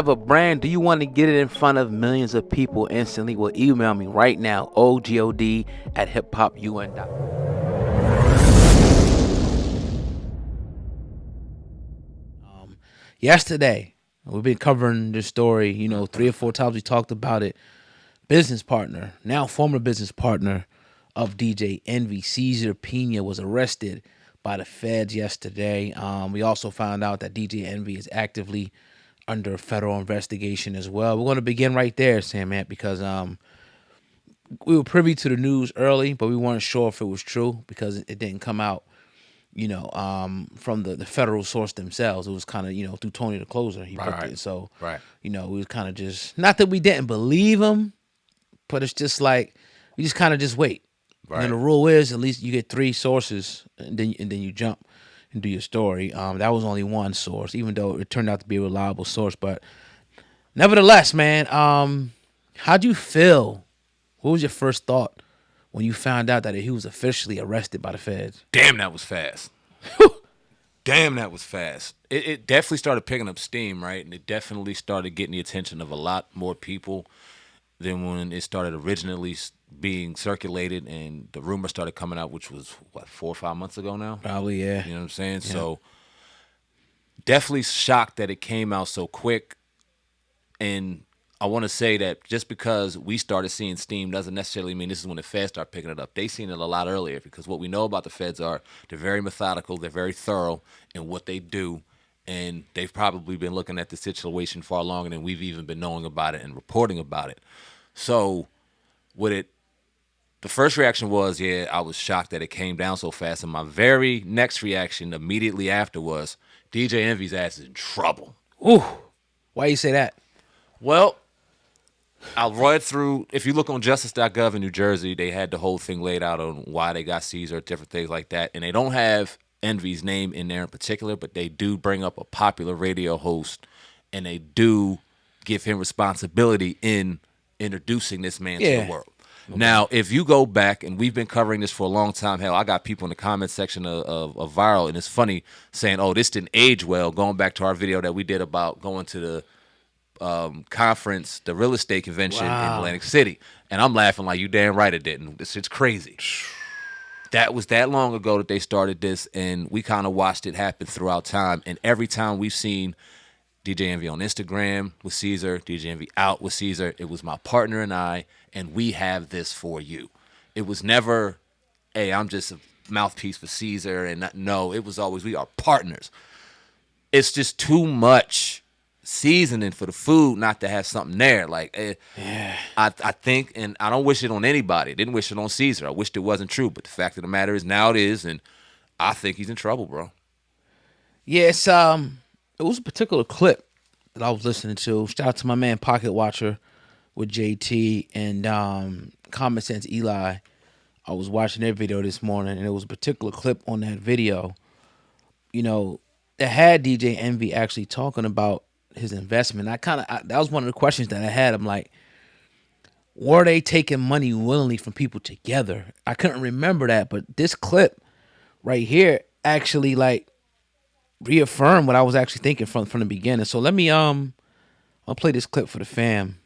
Have a brand, do you want to get it in front of millions of people instantly? Well, email me right now, ogod@hiphopun.com. Yesterday, we've been covering this story, 3 or 4 times we talked about it. Business partner, now former business partner of DJ Envy, Cesar Pina, was arrested by the feds yesterday. We also found out that DJ Envy is actively under federal investigation as well. We're going to begin right there, Sam Ant, because we were privy to the news early, but we weren't sure if it was true because it didn't come out, from the federal source themselves. It was kind of, through Tony the Closer. He booked it. So, Right. we was kind of just, not that we didn't believe him, but it's just like, you just kind of just wait. Right. And the rule is at least you get 3 sources and then you jump and do your story. That was only one source, even though it turned out to be a reliable source. But nevertheless, man, how'd you feel? What was your first thought when you found out that he was officially arrested by the feds? Damn, that was fast. Damn, that was fast. It definitely started picking up steam, right? And it definitely started getting the attention of a lot more people than when it started originally being circulated and the rumor started coming out, which was, 4 or 5 months ago now? Probably, yeah. You know what I'm saying? Yeah. So definitely shocked that it came out so quick. And I want to say that just because we started seeing steam doesn't necessarily mean this is when the feds start picking it up. They seen it a lot earlier because what we know about the feds are they're very methodical, they're very thorough in what they do, and they've probably been looking at the situation far longer than we've even been knowing about it and reporting about it. So the first reaction was, yeah, I was shocked that it came down so fast, and my very next reaction immediately after was, DJ Envy's ass is in trouble. Ooh, why you say that? Well, I'll read through. If you look on justice.gov in New Jersey, they had the whole thing laid out on why they got Cesar, different things like that. And they don't have Envy's name in there in particular, but they do bring up a popular radio host, and they do give him responsibility in introducing this man to Yeah. the world. Okay. Now, if you go back, and we've been covering this for a long time, hell, I got people in the comment section of Viral, and it's funny saying, oh, this didn't age well, going back to our video that we did about going to the conference, the real estate convention in Atlantic City. And I'm laughing like, you damn right it didn't. This shit's crazy. That was that long ago that they started this, and we kind of watched it happen throughout time. And every time we've seen DJ Envy on Instagram with Cesar, DJ Envy out with Cesar, it was my partner and I, and we have this for you. It was never, hey, I'm just a mouthpiece for Cesar, and no, it was always, we are partners. It's just too much seasoning for the food not to have something there. Like, I think, and I don't wish it on anybody. I didn't wish it on Cesar. I wished it wasn't true, but the fact of the matter is now it is, and I think he's in trouble, bro. Yeah, it was a particular clip that I was listening to. Shout out to my man Pocket Watcher with JT and Common Sense Eli. I was watching their video this morning, and it was a particular clip on that video, that had DJ Envy actually talking about his investment. That was one of the questions that I had. I'm like, were they taking money willingly from people together? I couldn't remember that, but this clip right here actually reaffirmed what I was actually thinking from the beginning. So let me I'll play this clip for the fam,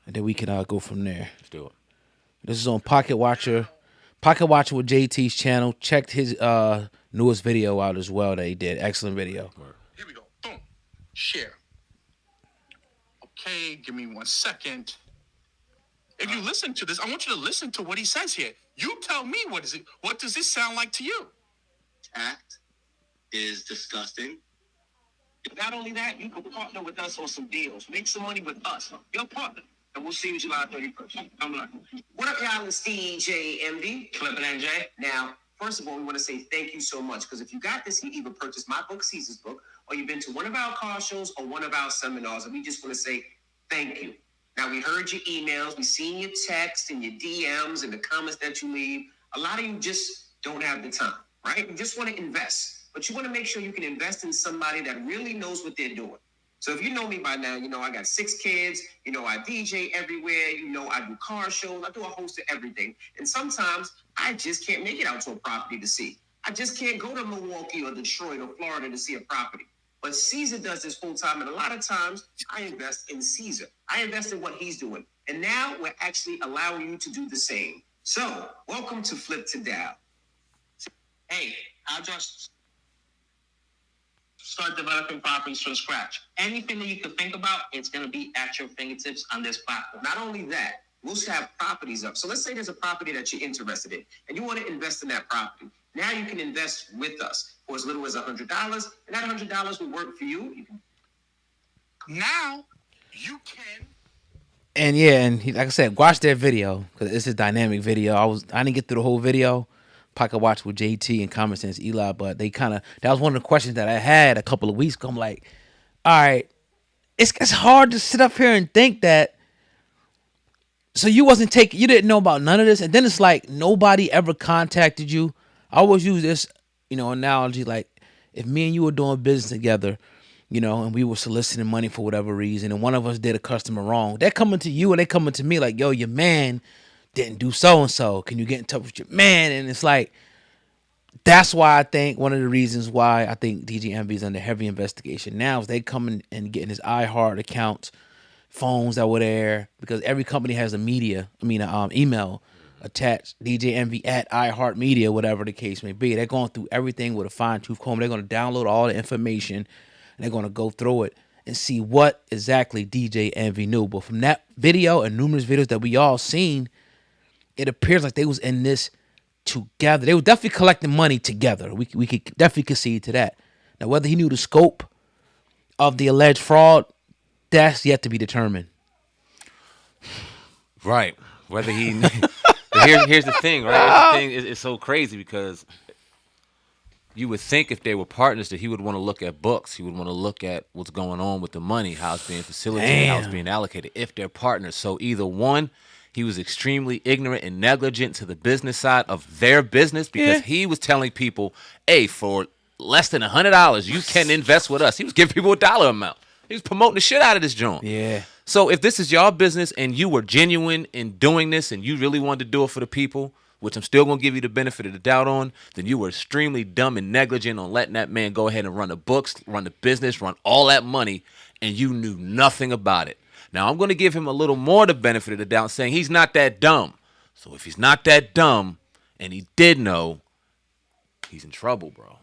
and then we can go from there. Let's do it. This is on Pocket Watcher with JT's channel. Checked his newest video out as well that he did. Excellent video. Here we go. Boom. Share. Okay, give me 1 second. If you listen to this, I want you to listen to what he says here. You tell me what is it. What does this sound like to you? Act is disgusting. Not only that, you can partner with us on some deals. Make some money with us. Your partner. And we'll see you July 31st. Come on. What up, y'all? It's DJ MD. Flippin' NJ. Now, first of all, we want to say thank you so much, because if you got this, you either purchased my book, Cesar's book, or you've been to one of our car shows or one of our seminars, and we just want to say thank you. Now, we heard your emails, we seen your texts and your DMs and the comments that you leave. A lot of you just don't have the time, right? You just want to invest, but you want to make sure you can invest in somebody that really knows what they're doing. So if you know me by now, I got 6 kids, I DJ everywhere, I do car shows, I do a host of everything. And sometimes I just can't make it out to a property to see. I just can't go to Milwaukee or Detroit or Florida to see a property. But Cesar does this full time, and a lot of times I invest in Cesar. I invest in what he's doing. And now we're actually allowing you to do the same. So, welcome to Flip to Dow. Hey, I'll just start developing properties from scratch. Anything that you could think about, it's going to be at your fingertips on this platform. Not only that, we'll have properties up. So let's say there's a property that you're interested in, and you want to invest in that property. Now you can invest with us for as little as $100, and that $100 will work for you. Now you can. And yeah, and he, like I said, watch that video because it's a dynamic video. I didn't get through the whole video. Pocket watch with JT and Common Sense Eli, but they kind of, that was one of the questions that I had a couple of weeks ago. I'm like, all right, it's hard to sit up here and think that. So you didn't know about none of this, and then it's like nobody ever contacted you. I always use this, analogy, like if me and you were doing business together, and we were soliciting money for whatever reason, and one of us did a customer wrong, they're coming to you and they coming to me like, yo, your man didn't do so and so. Can you get in touch with your man? And it's like, that's why I think one of the reasons why I think DJ Envy is under heavy investigation now is they coming and getting his iHeart accounts, phones that were there, because every company has email attached, DJ Envy at iHeartMedia, whatever the case may be. They're going through everything with a fine-tooth comb. They're going to download all the information, and they're going to go through it and see what exactly DJ Envy knew. But from that video and numerous videos that we all seen, it appears like they was in this together. They were definitely collecting money together. We could definitely concede to that. Now, whether he knew the scope of the alleged fraud, that's yet to be determined. Right. Whether he here's the thing, right? The thing is, it's so crazy because you would think if they were partners that he would want to look at books. He would want to look at what's going on with the money, how it's being facilitated, how it's being allocated, if they're partners. So either one, he was extremely ignorant and negligent to the business side of their business because he was telling people, hey, for less than $100, you can invest with us. He was giving people a dollar amount. He was promoting the shit out of this joint. Yeah. So if this is your business and you were genuine in doing this and you really wanted to do it for the people, which I'm still going to give you the benefit of the doubt on, then you were extremely dumb and negligent on letting that man go ahead and run the books, run the business, run all that money, and you knew nothing about it. Now, I'm going to give him a little more the benefit of the doubt, saying he's not that dumb. So if he's not that dumb and he did know, he's in trouble, bro.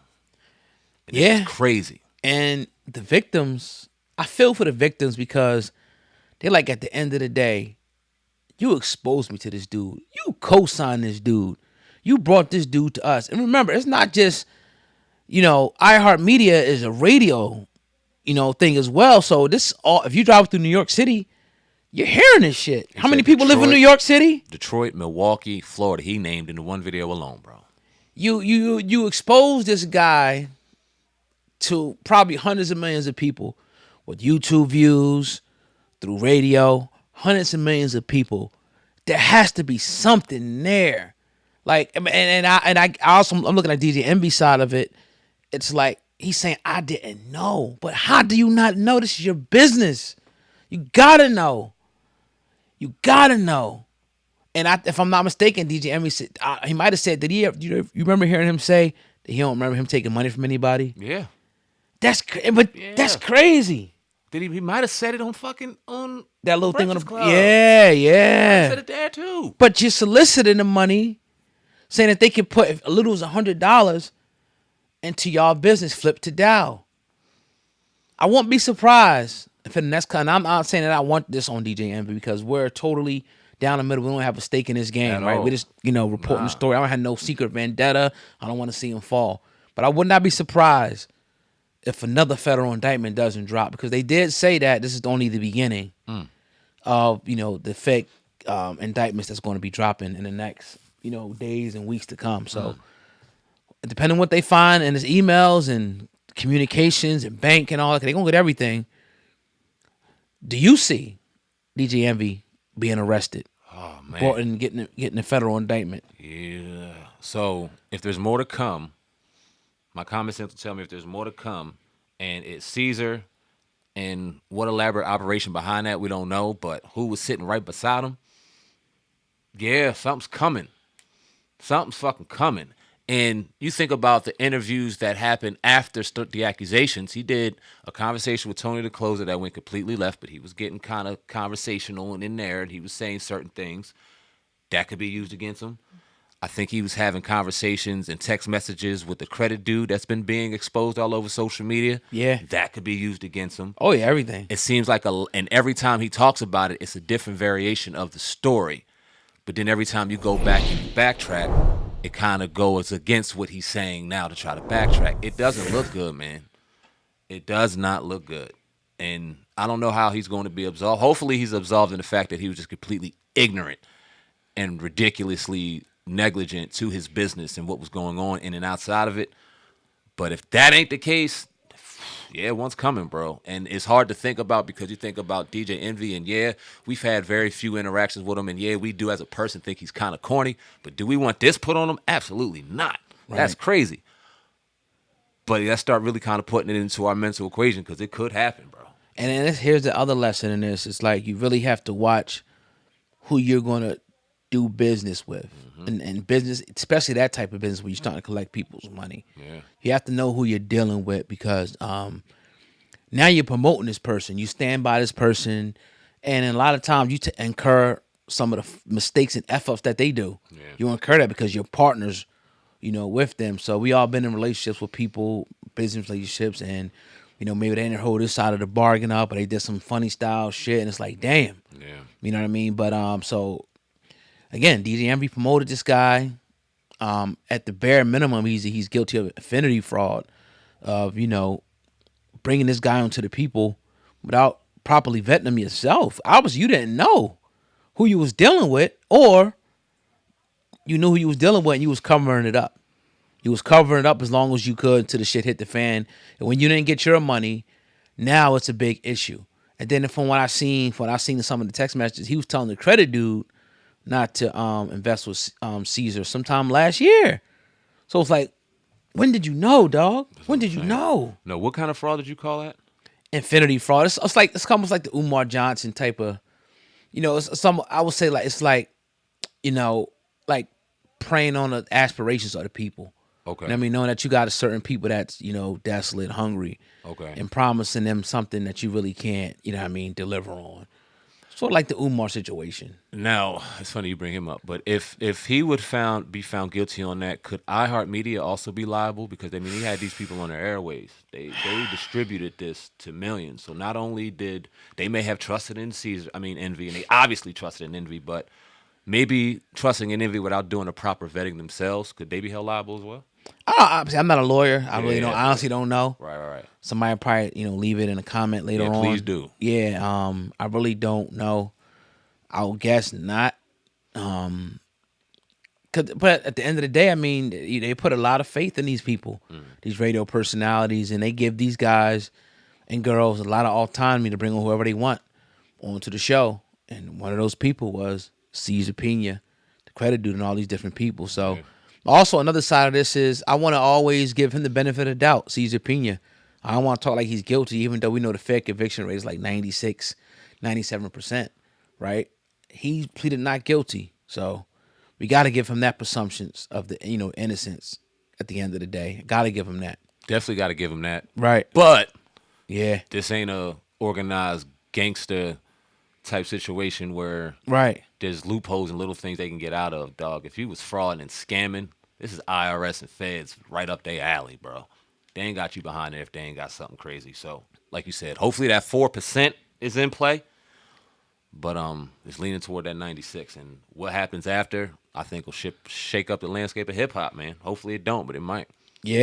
And it's crazy. And the victims, I feel for the victims because they're like, at the end of the day, you exposed me to this dude. You co-signed this dude. You brought this dude to us. And remember, it's not just, iHeartMedia is a radio, thing as well. So this all, if you drive through New York City, you're hearing this shit. How many people live in New York City? Detroit, Milwaukee, Florida. He named in the one video alone, bro. You expose this guy to probably hundreds of millions of people with YouTube views, through radio, hundreds of millions of people. There has to be something there. Like, I also, I'm looking at DJ Envy's side of it. It's like, he's saying, I didn't know. But how do you not know? This is your business. You gotta know. You gotta know. And if I'm not mistaken, DJ Envy said, he might have said, you remember hearing him say that he don't remember him taking money from anybody? Yeah. That's crazy. Did he might have said it on that little thing on the Club. Yeah. He said it there too. But you're soliciting the money, saying that they can put as little as $100 into y'all business, flip to Dow. I won't be surprised if in the next kind. I'm not saying that I want this on DJ Envy because we're totally down the middle. We don't have a stake in this game, right? We just reporting the story. I don't have no secret vendetta. I don't want to see him fall. But I would not be surprised if another federal indictment doesn't drop, because they did say that this is only the beginning of the fake indictments that's going to be dropping in the next days and weeks to come. So depending on what they find in his emails and communications and bank and all that, they're gonna get everything. Do you see DJ Envy being arrested? Oh man, brought in, getting a federal indictment? Yeah. So if there's more to come, my common sense will tell me if there's more to come, and it's Cesar, and what elaborate operation behind that, we don't know, but who was sitting right beside him? Yeah, something's coming. Something's fucking coming. And you think about the interviews that happened after the accusations. He did a conversation with Tony the Closer that went completely left, but he was getting kind of conversational and in there, and he was saying certain things that could be used against him. I think he was having conversations and text messages with the credit dude that's been being exposed all over social media. Yeah. That could be used against him. Oh yeah, everything. It seems like and every time he talks about it, it's a different variation of the story. But then every time you go back and you backtrack, it kind of goes against what he's saying now to try to backtrack. It doesn't look good, man. It does not look good. And I don't know how he's going to be absolved. Hopefully he's absolved in the fact that he was just completely ignorant and ridiculously negligent to his business and what was going on in and outside of it. But if that ain't the case, yeah, one's coming, bro. And it's hard to think about because you think about DJ Envy, and yeah, we've had very few interactions with him, and yeah, we do as a person think he's kind of corny, but do we want this put on him? Absolutely not. Right. That's crazy. But let's start really kind of putting it into our mental equation because it could happen, bro. And then here's the other lesson in this. It's like you really have to watch who you're going to do business with. And business, especially that type of business where you're starting to collect people's money. Yeah. You have to know who you're dealing with because now you're promoting this person. You stand by this person. And a lot of times you incur some of the mistakes and F-ups that they do. Yeah. You incur that because you're partners, with them. So we all been in relationships with people, business relationships, and, maybe they didn't hold this side of the bargain up or they did some funny style shit. And it's like, damn. Yeah. You know what I mean? But so... Again, DJ Envy promoted this guy. At the bare minimum, he's guilty of affinity fraud, of bringing this guy onto the people without properly vetting him yourself. Obviously, you didn't know who you was dealing with, or you knew who you was dealing with and you was covering it up. You was covering it up as long as you could until the shit hit the fan. And when you didn't get your money, now it's a big issue. And then from what I seen in some of the text messages, he was telling the credit dude not to invest with Cesar sometime last year. So it's like, when did you know, dog? When did you know? No, what kind of fraud did you call that? Infinity fraud. It's almost like the Umar Johnson type of, it's some, I would say, like, it's like, like preying on the aspirations of the people. Okay. You know what I mean? Knowing that you got a certain people that's, desolate, hungry. Okay. And promising them something that you really can't, deliver on. Sort of like the Umar situation. Now, it's funny you bring him up, but if he would be found guilty on that, could iHeartMedia also be liable? Because he had these people on their airways. They distributed this to millions. So not only did they may have trusted in Envy, and they obviously trusted in Envy, but maybe trusting in Envy without doing a proper vetting themselves, could they be held liable as well? I'm not a lawyer. I really don't. Honestly, don't know. Right. Somebody probably leave it in a comment later on. Please do. Yeah. I really don't know. I would guess not. But at the end of the day, they put a lot of faith in these people, these radio personalities, and they give these guys and girls a lot of autonomy to bring on whoever they want onto the show. And one of those people was Cesar Pina, the credit dude, and all these different people. So. Yeah. Also, another side of this is I want to always give him the benefit of doubt, Cesar Pina. I don't want to talk like he's guilty, even though we know the fair conviction rate is like 96, 97%, right? He pleaded not guilty. So we got to give him that presumptions of the, innocence at the end of the day. Got to give him that. Definitely got to give him that. Right. But yeah, this ain't a organized gangster type situation where there's loopholes and little things they can get out of, dog. If he was frauding and scamming, this is IRS and feds right up their alley, bro. They ain't got you behind there if they ain't got something crazy. So, like you said, hopefully that 4% is in play, but it's leaning toward that 96. And what happens after, I think will shake up the landscape of hip hop, man. Hopefully it don't, but it might. Yeah.